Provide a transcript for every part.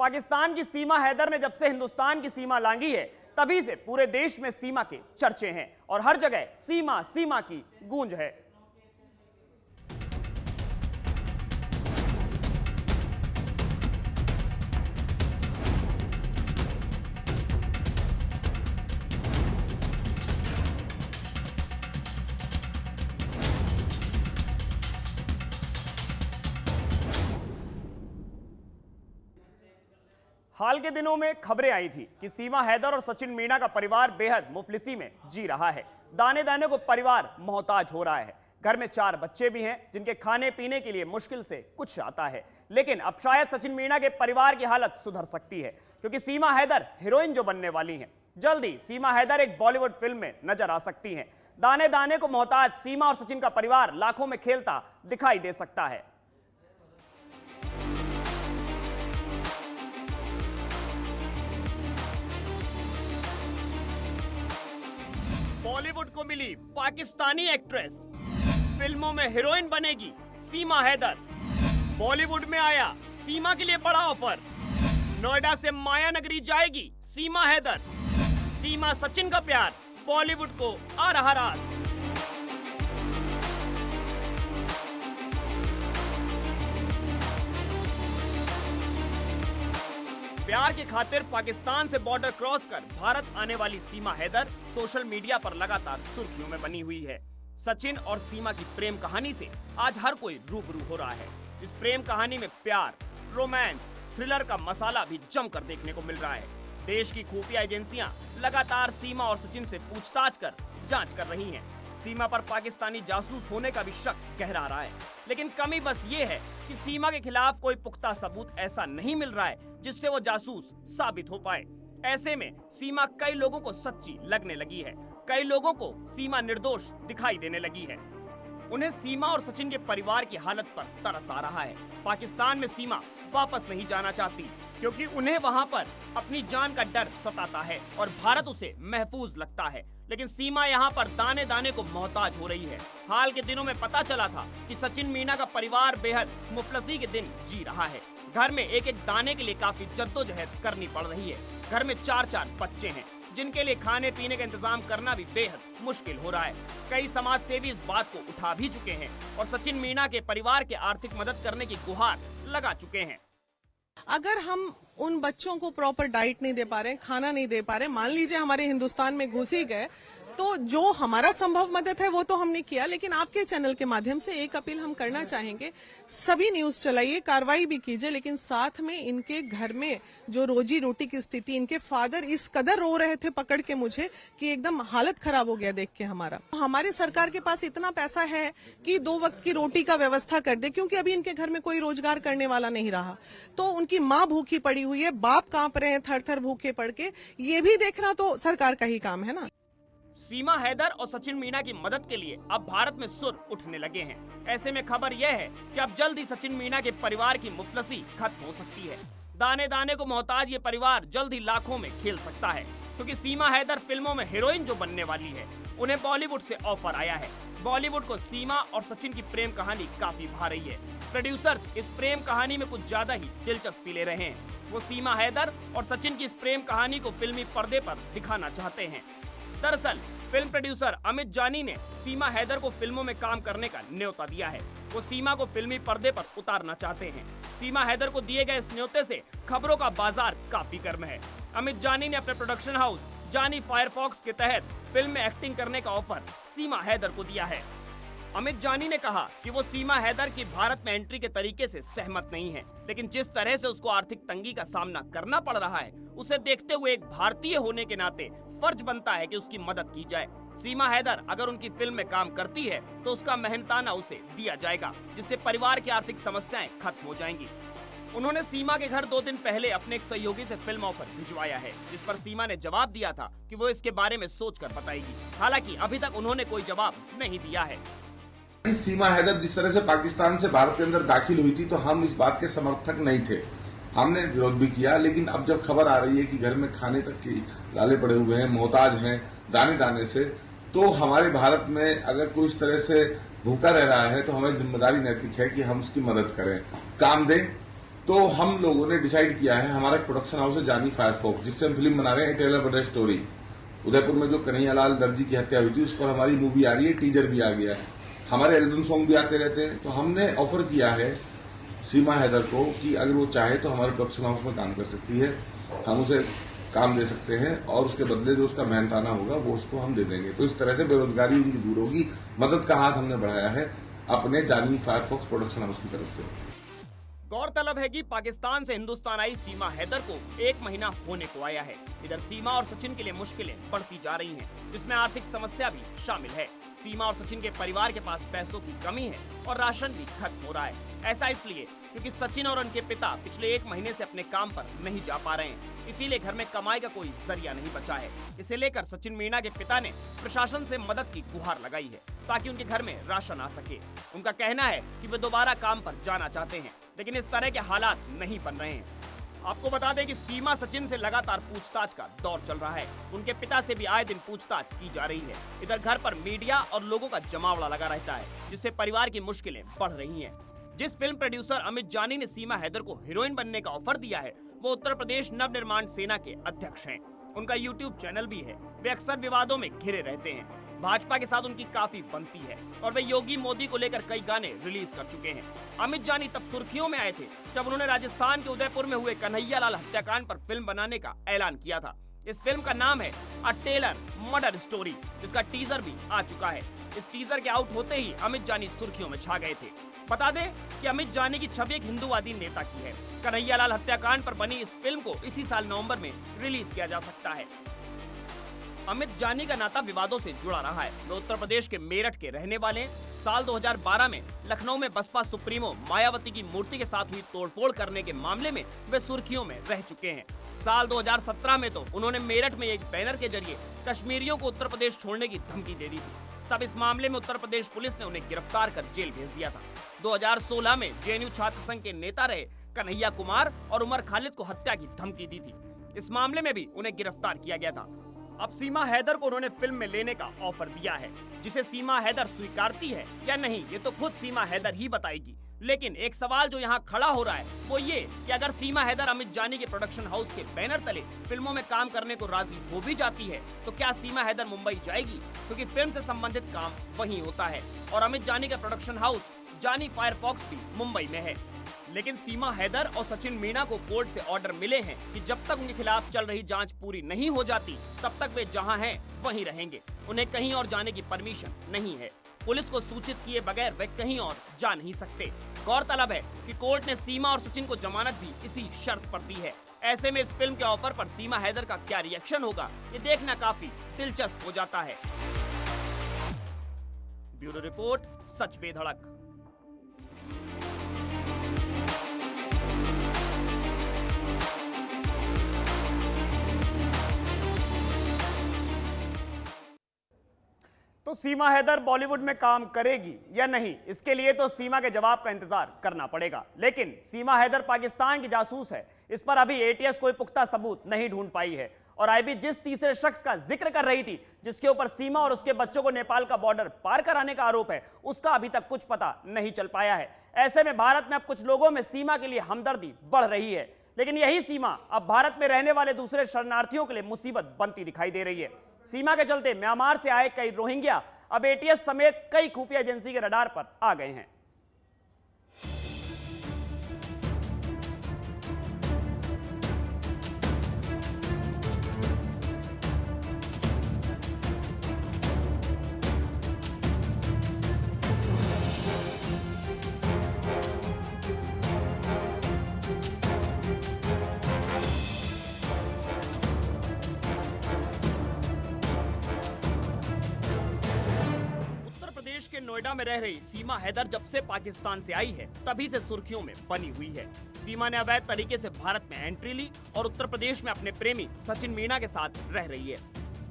पाकिस्तान की सीमा हैदर ने जब से हिंदुस्तान की सीमा लांघी है, तभी से पूरे देश में सीमा के चर्चे हैं और हर जगह सीमा सीमा की गूंज है। हाल के दिनों में खबरें आई थी कि सीमा हैदर और सचिन मीणा का परिवार बेहद मुफलिसी में जी रहा है। दाने दाने को परिवार मोहताज हो रहा है। घर में 4 बच्चे भी हैं जिनके खाने पीने के लिए मुश्किल से कुछ आता है। लेकिन अब शायद सचिन मीणा के परिवार की हालत सुधर सकती है, क्योंकि सीमा हैदर हीरोइन जो बनने वाली हैं। जल्दी सीमा हैदर एक बॉलीवुड फिल्म में नजर आ सकती हैं। दाने दाने को मोहताज सीमा और सचिन का परिवार लाखों में खेलता दिखाई दे सकता है। बॉलीवुड को मिली पाकिस्तानी एक्ट्रेस, फिल्मों में हीरोइन बनेगी सीमा हैदर। बॉलीवुड में आया सीमा के लिए बड़ा ऑफर, नोएडा से माया नगरी जाएगी सीमा हैदर। सीमा सचिन का प्यार बॉलीवुड को आ रहा रास। प्यार की खातिर पाकिस्तान से बॉर्डर क्रॉस कर भारत आने वाली सीमा हैदर सोशल मीडिया पर लगातार सुर्खियों में बनी हुई है। सचिन और सीमा की प्रेम कहानी से आज हर कोई रूबरू हो रहा है। इस प्रेम कहानी में प्यार, रोमांस, थ्रिलर का मसाला भी जमकर देखने को मिल रहा है। देश की खुफिया एजेंसियां लगातार सीमा और सचिन से पूछताछ कर जांच कर रही हैं। सीमा पर पाकिस्तानी जासूस होने का भी शक गहरा रहा है, लेकिन कमी बस ये है कि सीमा के खिलाफ कोई पुख्ता सबूत ऐसा नहीं मिल रहा है जिससे वो जासूस साबित हो पाए। ऐसे में सीमा कई लोगों को सच्ची लगने लगी है। कई लोगों को सीमा निर्दोष दिखाई देने लगी है। उन्हें सीमा और सचिन के परिवार की हालत पर तरस आ रहा है। पाकिस्तान में सीमा वापस नहीं जाना चाहती, क्योंकि उन्हें वहां पर अपनी जान का डर सताता है और भारत उसे महफूज लगता है। लेकिन सीमा यहाँ पर दाने दाने को मोहताज हो रही है। हाल के दिनों में पता चला था कि सचिन मीणा का परिवार बेहद मुफलसी के दिन जी रहा है। घर में एक एक दाने के लिए काफी जद्दोजहद करनी पड़ रही है। घर में 4-4 बच्चे हैं जिनके लिए खाने पीने का इंतजाम करना भी बेहद मुश्किल हो रहा है। कई समाज सेवी इस बात को उठा भी चुके हैं और सचिन मीणा के परिवार के आर्थिक मदद करने की गुहार लगा चुके हैं। अगर हम उन बच्चों को प्रॉपर डाइट नहीं दे पा रहे, खाना नहीं दे पा रहे, मान लीजिए हमारे हिंदुस्तान में घुस ही गए, तो जो हमारा संभव मदद है वो तो हमने किया। लेकिन आपके चैनल के माध्यम से एक अपील हम करना चाहेंगे, सभी न्यूज चलाइए, कार्रवाई भी कीजिए, लेकिन साथ में इनके घर में जो रोजी रोटी की स्थिति, इनके फादर इस कदर रो रहे थे पकड़ के मुझे कि एकदम हालत खराब हो गया देख के हमारी सरकार के पास इतना पैसा है कि 2 वक्त की रोटी का व्यवस्था कर दे, क्योंकि अभी इनके घर में कोई रोजगार करने वाला नहीं रहा। तो उनकी माँ भूखी पड़ी हुई है, बाप कांप रहे हैं थर थर भूखे पड़ के। ये भी देखना तो सरकार का ही काम है ना। सीमा हैदर और सचिन मीणा की मदद के लिए अब भारत में सुर उठने लगे हैं। ऐसे में खबर यह है कि अब जल्द ही सचिन मीणा के परिवार की मुफलसी खत्म हो सकती है। दाने दाने को मोहताज ये परिवार जल्द ही लाखों में खेल सकता है, क्योंकि सीमा हैदर फिल्मों में हीरोइन जो बनने वाली है, उन्हें बॉलीवुड से ऑफर आया है। बॉलीवुड को सीमा और सचिन की प्रेम कहानी काफी भा रही है। प्रोड्यूसर्स इस प्रेम कहानी में कुछ ज्यादा ही दिलचस्पी ले रहे हैं। वो सीमा हैदर और सचिन की इस प्रेम कहानी को फिल्मी पर्दे पर दिखाना चाहते हैं। दरअसल फिल्म प्रोड्यूसर अमित जानी ने सीमा हैदर को फिल्मों में काम करने का न्योता दिया है। वो सीमा को फिल्मी पर्दे पर उतारना चाहते हैं। सीमा हैदर को दिए गए इस न्योते से खबरों का बाजार काफी गर्म है। अमित जानी ने अपने प्रोडक्शन हाउस जानी फायरफॉक्स के तहत फिल्म में एक्टिंग करने का ऑफर सीमा हैदर को दिया है। अमित जानी ने कहा कि वो सीमा हैदर की भारत में एंट्री के तरीके से सहमत नहीं है, लेकिन जिस तरह से उसको आर्थिक तंगी का सामना करना पड़ रहा है, उसे देखते हुए एक भारतीय होने के नाते फर्ज बनता है कि उसकी मदद की जाए। सीमा हैदर अगर उनकी फिल्म में काम करती है तो उसका मेहनताना उसे दिया जाएगा, जिससे परिवार की आर्थिक समस्याएं खत्म हो जाएंगी। उन्होंने सीमा के घर 2 दिन पहले अपने एक सहयोगी से फिल्म ऑफर भिजवाया है, जिस पर सीमा ने जवाब दिया था कि वो इसके बारे में सोचकर बताएगी। हालांकि अभी तक उन्होंने कोई जवाब नहीं दिया है। सीमा हैदर जिस तरह से पाकिस्तान से भारत के अंदर दाखिल हुई थी, तो हम इस बात के समर्थक नहीं थे, हमने विरोध भी किया। लेकिन अब जब खबर आ रही है कि घर में खाने तक की लाले पड़े हुए हैं, मोहताज हैं दाने दाने से, तो हमारे भारत में अगर कोई इस तरह से भूखा रह रहा है तो हमारी जिम्मेदारी नैतिक है कि हम उसकी मदद करें, काम दें तो हम लोगों ने डिसाइड किया है, हमारा एक प्रोडक्शन हाउस है जानी फायरफॉक्स, जिससे हम फिल्म बना रहे हैं टेल अ स्टोरी। उदयपुर में जो कन्हैयालाल दर्जी की हत्या हुई थी उस पर हमारी मूवी आ रही है, टीजर भी आ गया है, हमारे एल्बम सॉन्ग भी आते रहते हैं। तो हमने ऑफर किया है सीमा हैदर को कि अगर वो चाहे तो हमारे प्रोडक्शन हाउस में काम कर सकती है, हम उसे काम दे सकते हैं और उसके बदले जो उसका मेहनताना होगा वो उसको हम दे देंगे। तो इस तरह से बेरोजगारी उनकी दूर होगी। मदद का हाथ हमने बढ़ाया है अपने जानी फायरफॉक्स प्रोडक्शन हाउस की तरफ से। गौरतलब है कि पाकिस्तान से हिंदुस्तान आई सीमा हैदर को 1 महीना होने को आया है। इधर सीमा और सचिन के लिए मुश्किलें बढ़ती जा रही हैं, जिसमें आर्थिक समस्या भी शामिल है। सीमा और सचिन के परिवार के पास पैसों की कमी है और राशन भी खत्म हो रहा है। ऐसा इसलिए क्योंकि सचिन और उनके पिता पिछले 1 महीने से अपने काम पर नहीं जा पा रहे हैं, इसीलिए घर में कमाई का कोई जरिया नहीं बचा है। इसे लेकर सचिन मीणा के पिता ने प्रशासन से मदद की गुहार लगाई है ताकि उनके घर में राशन आ सके। उनका कहना है कि वे दोबारा काम पर जाना चाहते हैं, लेकिन इस तरह के हालात नहीं बन रहे हैं। आपको बता दें कि सीमा सचिन से लगातार पूछताछ का दौर चल rहा है। उनके पिता से भी आए दिन पूछताछ की जा रही है। इधर घर पर मीडिया और लोगों का जमावड़ा लगा रहता है, जिससे परिवार की मुश्किलें बढ़ रही हैं। जिस फिल्म प्रोड्यूसर अमित जानी ने सीमा हैदर को हीरोइन बनने का ऑफर दिया है, वो उत्तर प्रदेश नवनिर्माण सेना के अध्यक्ष हैं। उनका यूट्यूब चैनल भी है। वे अक्सर विवादों में घिरे रहते हैं। भाजपा के साथ उनकी काफी बनती है और वे योगी मोदी को लेकर कई गाने रिलीज कर चुके हैं। अमित जानी तब सुर्खियों में आए थे जब उन्होंने राजस्थान के उदयपुर में हुए कन्हैयालाल हत्याकांड पर फिल्म बनाने का ऐलान किया था। इस फिल्म का नाम है अ टेलर मर्डर स्टोरी, जिसका टीजर भी आ चुका है। इस टीजर के आउट होते ही अमित जानी सुर्खियों में छा गए थे। बता दें कि अमित जानी की छवि एक हिंदूवादी नेता की है। कन्हैयालाल हत्याकांड पर बनी इस फिल्म को इसी साल नवंबर में रिलीज किया जा सकता है। अमित जानी का नाता विवादों से जुड़ा रहा है। वे उत्तर प्रदेश के मेरठ के रहने वाले हैं। साल 2012 में लखनऊ में बसपा सुप्रीमो मायावती की मूर्ति के साथ हुई तोड़फोड़ करने के मामले में वे सुर्खियों में रह चुके हैं। साल 2017 में तो उन्होंने मेरठ में एक बैनर के जरिए कश्मीरियों को उत्तर प्रदेश छोड़ने की धमकी दे दी थी। तब इस मामले में उत्तर प्रदेश पुलिस ने उन्हें गिरफ्तार कर जेल भेज दिया था। 2016 में जेएनयू छात्र संघ के नेता रहे कन्हैया कुमार और उमर खालिद को हत्या की धमकी दी थी। इस मामले में भी उन्हें गिरफ्तार किया गया था। अब सीमा हैदर को उन्होंने फिल्म में लेने का ऑफर दिया है, जिसे सीमा हैदर स्वीकारती है या नहीं ये तो खुद सीमा हैदर ही बताएगी। लेकिन एक सवाल जो यहाँ खड़ा हो रहा है वो ये कि अगर सीमा हैदर अमित जानी के प्रोडक्शन हाउस के बैनर तले फिल्मों में काम करने को राजी हो भी जाती है तो क्या सीमा हैदर मुंबई जाएगी, क्योंकि फिल्म से संबंधित काम वहीं होता है और अमित जानी का प्रोडक्शन हाउस जानी फायरफॉक्स भी मुंबई में है। लेकिन सीमा हैदर और सचिन मीणा को कोर्ट से ऑर्डर मिले हैं कि जब तक उनके खिलाफ चल रही जांच पूरी नहीं हो जाती तब तक वे जहां हैं वहीं रहेंगे। उन्हें कहीं और जाने की परमिशन नहीं है। पुलिस को सूचित किए बगैर वे कहीं और जा नहीं सकते। गौरतलब है कि कोर्ट ने सीमा और सचिन को जमानत भी इसी शर्त पर दी है। ऐसे में इस फिल्म के ऑफर पर सीमा हैदर का क्या रिएक्शन होगा ये देखना काफी दिलचस्प हो जाता है। ब्यूरो रिपोर्ट, सच पे धड़क। तो सीमा हैदर बॉलीवुड में काम करेगी या नहीं, इसके लिए तो सीमा के जवाब का इंतजार करना पड़ेगा। लेकिन सीमा हैदर पाकिस्तान की जासूस है, इस पर अभी एटीएस कोई पुख्ता सबूत नहीं ढूंढ पाई है। और आईबी जिस तीसरे शख्स का जिक्र कर रही थी, जिसके ऊपर सीमा और उसके बच्चों को नेपाल का बॉर्डर पार कराने का आरोप है, उसका अभी तक कुछ पता नहीं चल पाया है। ऐसे में भारत में अब कुछ लोगों में सीमा के लिए हमदर्दी बढ़ रही है, लेकिन यही सीमा अब भारत में रहने वाले दूसरे शरणार्थियों के लिए मुसीबत बनती दिखाई दे रही है। सीमा के चलते म्यांमार से आए कई रोहिंग्या अब एटीएस समेत कई खुफिया एजेंसी के रडार पर आ गए हैं। के नोएडा में रह रही सीमा हैदर जब से पाकिस्तान से आई है तभी से सुर्खियों में बनी हुई है। सीमा ने अवैध तरीके से भारत में एंट्री ली और उत्तर प्रदेश में अपने प्रेमी सचिन मीणा के साथ रह रही है।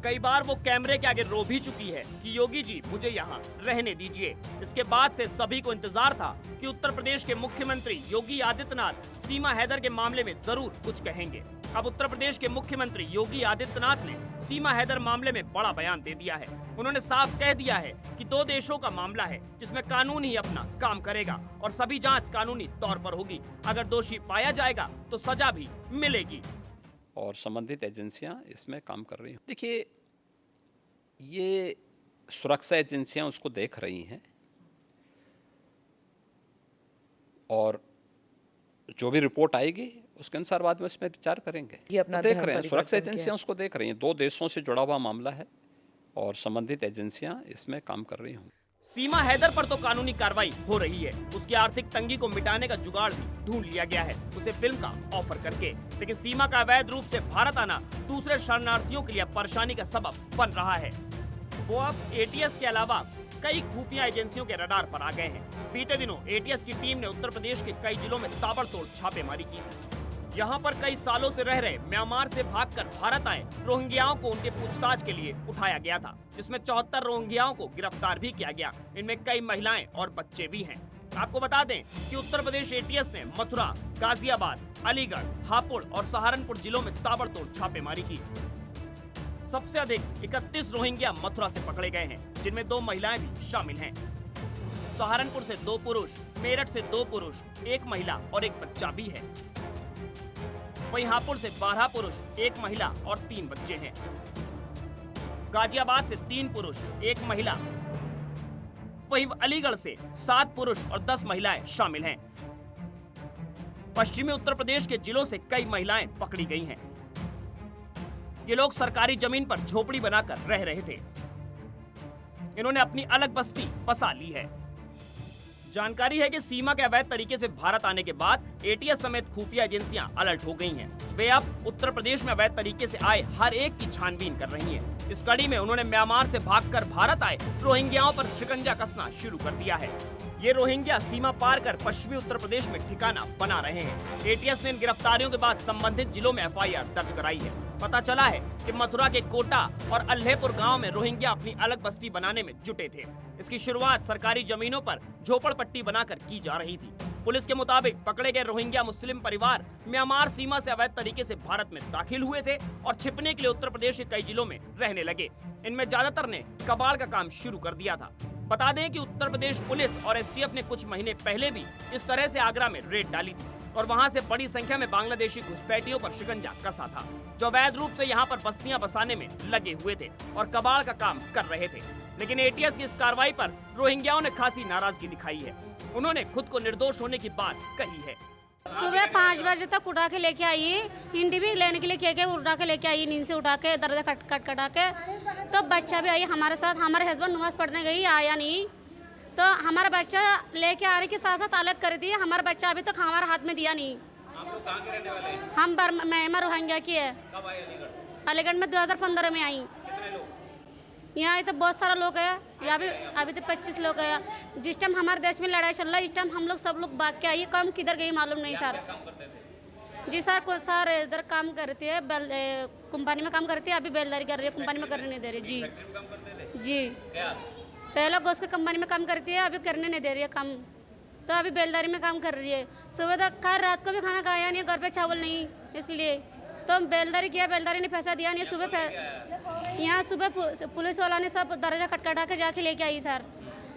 कई बार वो कैमरे के आगे रो भी चुकी है कि योगी जी मुझे यहाँ रहने दीजिए। इसके बाद से सभी को इंतजार था कि उत्तर प्रदेश के मुख्यमंत्री योगी आदित्यनाथ सीमा हैदर के मामले में जरूर कुछ कहेंगे। अब उत्तर प्रदेश के मुख्यमंत्री योगी आदित्यनाथ ने सीमा हैदर मामले में बड़ा बयान दे दिया है। उन्होंने साफ कह दिया है कि दो देशों का मामला है जिसमें कानून ही अपना काम करेगा और सभी जांच कानूनी तौर पर होगी। अगर दोषी पाया जाएगा तो सजा भी मिलेगी और संबंधित एजेंसियां इसमें काम कर रही हैं। देखिए, ये सुरक्षा एजेंसियां उसको देख रही हैं और जो भी रिपोर्ट आएगी उसके अनुसार बाद में उसमें विचार करेंगे। ये अपना देख धर्म रहे हैं, परिवर्तन सुरक्षा किया। एजेंसियां उसको देख रही हैं। दो देशों से जुड़ा हुआ मामला है और संबंधित एजेंसियां इसमें काम कर रही होंगी। सीमा हैदर पर तो कानूनी कार्रवाई हो रही है। उसकी आर्थिक तंगी को मिटाने का जुगाड़ भी ढूंढ लिया गया है, उसे फिल्म का ऑफर करके। लेकिन सीमा का अवैध रूप से भारत आना दूसरे शरणार्थियों के लिए परेशानी का सबब बन रहा है। वो अब एटीएस के अलावा कई खुफिया एजेंसियों के रडार पर आ गए हैं। बीते दिनों एटीएस की टीम ने उत्तर प्रदेश के कई जिलों में ताबड़तोड़ छापेमारी की थी। यहाँ पर कई सालों से रह रहे म्यांमार से भागकर भारत आए रोहिंग्याओं को उनके पूछताछ के लिए उठाया गया था, जिसमें 74 रोहिंग्याओं को गिरफ्तार भी किया गया। इनमें कई महिलाएं और बच्चे भी हैं। आपको बता दें कि उत्तर प्रदेश एटीएस ने मथुरा, गाजियाबाद, अलीगढ़, हापुड़ और सहारनपुर जिलों में ताबड़तोड़ छापेमारी की। सबसे अधिक 31 रोहिंग्या मथुरा से पकड़े गए हैं, जिनमें 2 महिलाएं भी शामिल हैं। सहारनपुर से 2 पुरुष, मेरठ से 2 पुरुष, 1 महिला और 1 बच्चा भी है। वहीं हापुड़ से 12 पुरुष, 1 महिला और 3 बच्चे हैं। गाजियाबाद से 3 पुरुष, 1 महिला। वहीं अलीगढ़ से 7 पुरुष और 10 महिलाएं शामिल हैं। पश्चिमी उत्तर प्रदेश के जिलों से कई महिलाएं पकड़ी गई हैं। ये लोग सरकारी जमीन पर झोपड़ी बनाकर रह रहे थे। इन्होंने अपनी अलग बस्ती बसा ली है। जानकारी है कि सीमा के अवैध तरीके से भारत आने के बाद एटीएस समेत खुफिया एजेंसियां अलर्ट हो गई हैं। वे अब उत्तर प्रदेश में अवैध तरीके से आए हर एक की छानबीन कर रही हैं। इस कड़ी में उन्होंने म्यांमार से भागकर भारत आए रोहिंग्याओं पर शिकंजा कसना शुरू कर दिया है। ये रोहिंग्या सीमा पार कर पश्चिमी उत्तर प्रदेश में ठिकाना बना रहे हैं। एटीएस ने इन गिरफ्तारियों के बाद संबंधित जिलों में एफआईआर दर्ज कराई है। पता चला है कि मथुरा के कोटा और अल्हेपुर गांव में रोहिंग्या अपनी अलग बस्ती बनाने में जुटे थे। इसकी शुरुआत सरकारी जमीनों पर झोपड़पट्टी बनाकर की जा रही थी। पुलिस के मुताबिक पकड़े गए रोहिंग्या मुस्लिम परिवार म्यांमार सीमा से अवैध तरीके से भारत में दाखिल हुए थे और छिपने के लिए उत्तर प्रदेश के कई जिलों में रहने लगे। इनमें ज्यादातर ने कबाड़ का काम शुरू कर दिया था। बता दें कि उत्तर प्रदेश पुलिस और एसटीएफ ने कुछ महीने पहले भी इस तरह से आगरा में रेड डाली थी और वहां से बड़ी संख्या में बांग्लादेशी घुसपैठियों पर शिकंजा कसा था, जो अवैध रूप से यहां पर बस्तियां बसाने में लगे हुए थे और कबाड़ का काम कर रहे थे। लेकिन एटीएस की इस कार्रवाई पर रोहिंग्याओं ने खासी नाराजगी दिखाई है। उन्होंने खुद को निर्दोष होने की बात कही है। सुबह 5 बजे तक उठा के लेके आई, हिंदी भी लेने के लिए कह के उठा के लेके आई, नींद से उठा के दर्द कटा के। तो बच्चा भी आई हमारे साथ। हमारे हस्बैंड नमाज पढ़ने गई, आया नहीं, तो हमारा बच्चा लेके आने के साथ साथ अलग कर दिए। हमारा बच्चा अभी तक हमारे हाथ में दिया नहीं। आप लोग कहाँ के रहने वाले हैं? हम मैं रोहिंग्या की है। कब आए अलीगढ़? अलीगढ़ में 2015 में आई। कितने लोग? यहाँ तो बहुत सारा लोग है, यहाँ भी अभी तो 25 लोग है। जिस टाइम हमारे देश में लड़ाई चल रहा है, इस टाइम हम लोग सब लोग भाग के आइए। कम किधर गई मालूम नहीं सर। काम करते थे? जी सर, कुछ सर इधर काम करती है, कंपनी में काम करती है। अभी बेलदारी कर रही है, कंपनी में करने नहीं दे रही। जी काम करते थे? जी, क्या? पहले गोश्त की कंपनी में काम करती है, अभी करने नहीं दे रही है काम। तो अभी बेलदारी में काम कर रही है। सुबह तक खैर रात को भी खाना खाया नहीं, घर पे चावल नहीं, इसलिए तो हम बेलदारी किया। बेलदारी ने पैसा दिया नहीं। यहाँ सुबह पुलिस वाला ने सब दरवाजा खटखटा के जाके लेके आई सर।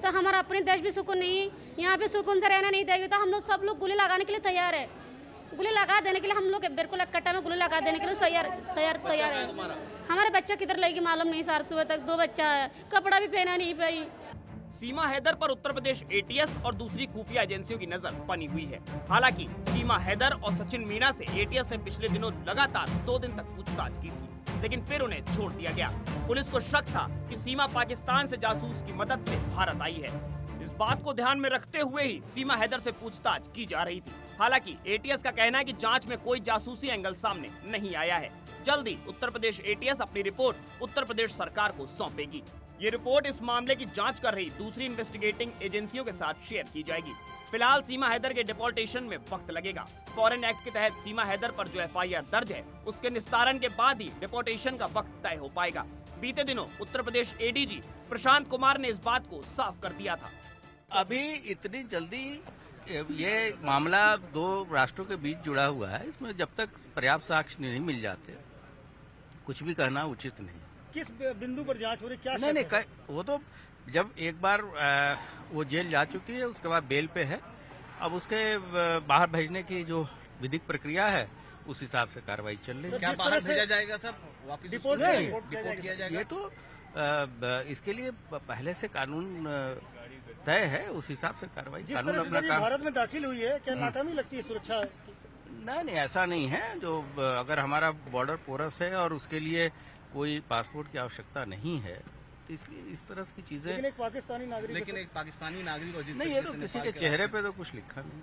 तो हमारा अपने देश भी सुकून नहीं, यहाँ पे सुकून से रहना नहीं देगी। तो हम लोग सब लोग गोली लगाने के लिए तैयार है। गोली लगा देने के लिए हम लोग बिल्कुल एक कट्टा में गोली लगा देने के लिए तैयार है। हमारे बच्चा किधर लगेगी मालूम नहीं सर। सुबह तक 2 बच्चा है, कपड़ा भी पहना नहीं पाई। सीमा हैदर पर उत्तर प्रदेश एटीएस और दूसरी खुफिया एजेंसियों की नजर बनी हुई है। हालांकि सीमा हैदर और सचिन मीणा से एटीएस ने पिछले दिनों लगातार 2 दिन तक पूछताछ की थी, लेकिन फिर उन्हें छोड़ दिया गया। पुलिस को शक था कि सीमा पाकिस्तान से जासूस की मदद से भारत आई है। इस बात को ध्यान में रखते हुए ही सीमा हैदर से पूछताछ की जा रही थी। हालांकि एटीएस का कहना है कि जांच में कोई जासूसी एंगल सामने नहीं आया है। जल्दी उत्तर प्रदेश एटीएस अपनी रिपोर्ट उत्तर प्रदेश सरकार को सौंपेगी। ये रिपोर्ट इस मामले की जांच कर रही दूसरी इन्वेस्टिगेटिंग एजेंसियों के साथ शेयर की जाएगी। फिलहाल सीमा हैदर के डिपोर्टेशन में वक्त लगेगा। फॉरेन एक्ट के तहत सीमा हैदर पर जो एफआईआर दर्ज है, उसके निस्तारण के बाद ही डिपोर्टेशन का वक्त तय हो पाएगा। बीते दिनों उत्तर प्रदेश एडीजी प्रशांत कुमार ने इस बात को साफ कर दिया था। अभी इतनी जल्दी ये मामला दो राष्ट्रों के बीच जुड़ा हुआ है। इसमें जब तक पर्याप्त साक्ष्य नहीं मिल जाते कुछ भी कहना उचित नहीं। किस बिंदु पर जांच हो रही, क्या नहीं वो तो जब एक बार वो जेल जा चुकी है उसके बाद बेल पे है, अब उसके बाहर भेजने की जो विधिक प्रक्रिया है उस हिसाब से कार्रवाई चल रही है। क्या बाहर भेजा जाएगा सर, वापस डिपोर्ट किया जाएगा? ये तो इसके लिए पहले से कानून तय है, उस हिसाब से कार्रवाई कानून अपना काम। भारत में दाखिल हुई है, क्या नाकामी लगती है सुरक्षा? नहीं ऐसा नहीं है। जो अगर हमारा बॉर्डर पोरस है और उसके लिए कोई पासपोर्ट की आवश्यकता नहीं है तो इसलिए इस तरह की चीजें। लेकिन एक पाकिस्तानी नागरिक और जिस नहीं, ये तो किसी के चेहरे पे तो कुछ लिखा नहीं।